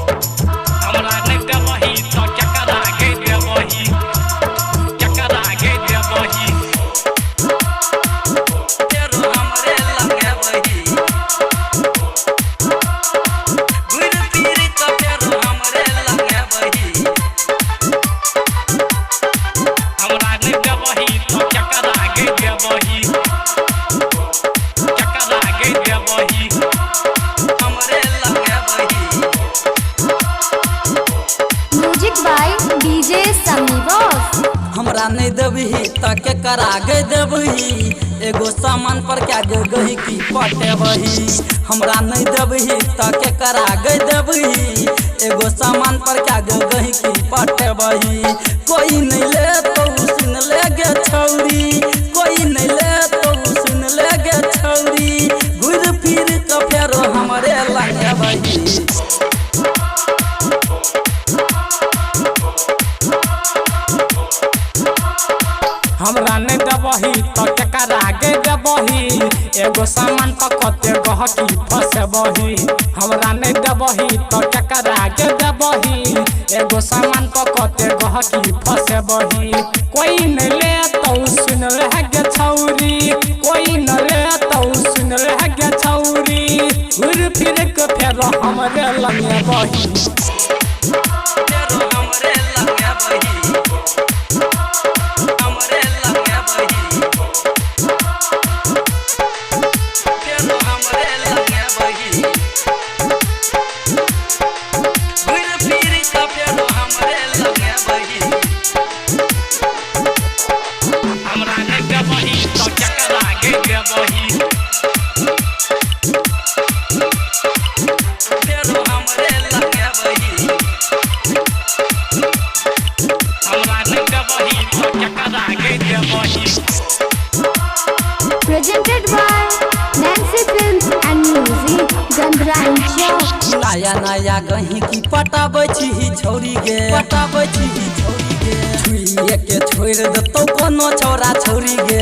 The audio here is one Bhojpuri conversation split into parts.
हमरा नहीं देबही तो चकरा के देबही चकरा के देबही तेरो हमरे लगे बही घुर फिर तो तेरो हमरे लगे बही हमरा नहीं देबही तो चकरा के देबही चकरा के देबही हमरे लगे बही म्यूजिक बाय डीजे समी बॉस। हमरा नहीं देबही त के करा गे देबही एगो सामान पर क्या गे गही की पटेबही हमरा नहीं देबही त के करा गे देबही एगो सामान पर क्या गे गही की पटेबही कोई नहीं ले तो सुन ले गे छौरी कोई नहीं ले तो सुन ले गे छौरी घुर फिर के फेरो हमरे लगे बही हमरा नहीं देबही तो चकरा के देबही एगो सामान पकते गहकी फसबही हमरा नहीं देबही तो चकरा के देबही एगो सामान पकते गहकी फसबही कोई नहीं ले तो सुन रह गे छौरी कोई न ले तो सुन रह गे छौरी घुर फिर के फेर हमरे लगे बही फेरो हमरे लगे बही हमरे लगे बही फेरो हमरे लगे बही घुर फिर के फेरो हमरे लगे बही हमरा नहीं देबही तो चकरा के देबही फेरो हमरे लगे बही हमरा नहीं देबही तो चकरा के देबही Presented by Nancy Films and Music, Gandhra Chowk। नया नया गही की पटाबै छी छौरी गे पटाबै छी छौरी गे छुइए के छोड़ देतौ कोनो छौरा छौरी गे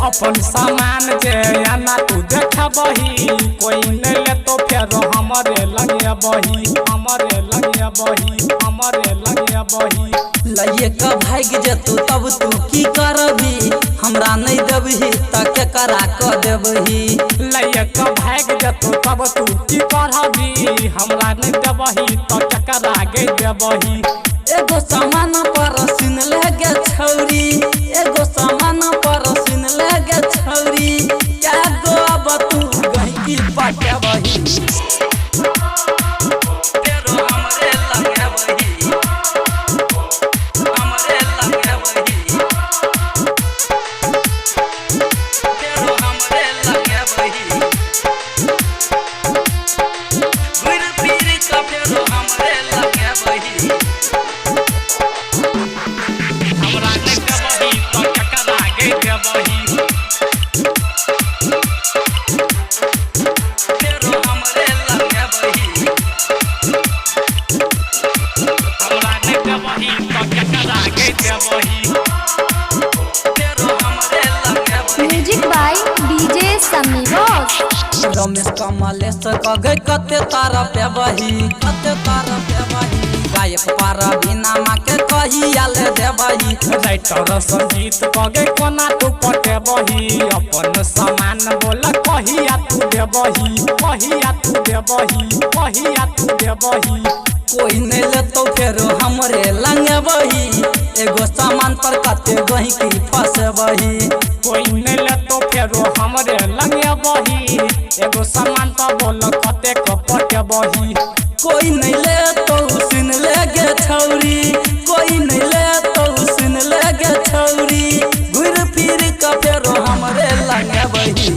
अपन सामान जे आना तू देखबही कोई नहीं ले तो फेर हमरे लगे बही हमरे लगे बही हमरे लगे बही लइए का भाग जेतौ तब तू की करबी हमरा नहीं देबही त के करा क देबही लइए का भाग जतो तब तू की करबी हमरा नहीं देबही तो चकरा के देबही एगो सामान पर सुन ले गे छौरी एगो सामान पर सुन ले गे छौरी क्या गो अब तू गही की पटेबही फेरो हमरे लगे बही हमरे लगे बही फेरो हमरे लगे बही घुर फिर के फेरो हमरे लगे बही हमरा नहीं देबही तो चकरा के देबही फेरो हमरे लगे बही हमरा नहीं देबही तो चकरा के देबही फेरो हमरे लगे बही म्यूजिक बाय डीजे समी बॉस। रमेश कमलेश कगे कते तारा पे बही कते तारा पे बही गायक पारा बिना माँ के कहिया ले देबही राइटर संगीत कगे कोना तू पटेबही अपन सामान बोल कहिया तू देबही कहिया तू देबही कहिया तू देबही कोई नहीं ले तो फेरो हमरे लगे बही एगो सामान पर कते गही की फसबही कोई नहीं ले तो फेरो हमरे लगे बही एगो सामान पर बोल कते पटेबही कोई नहीं ले तो सुन ले गे छौरी कोई नहीं ले तो सुन ले गे छौरी घुर फिर के फेरो हमरे लगे बही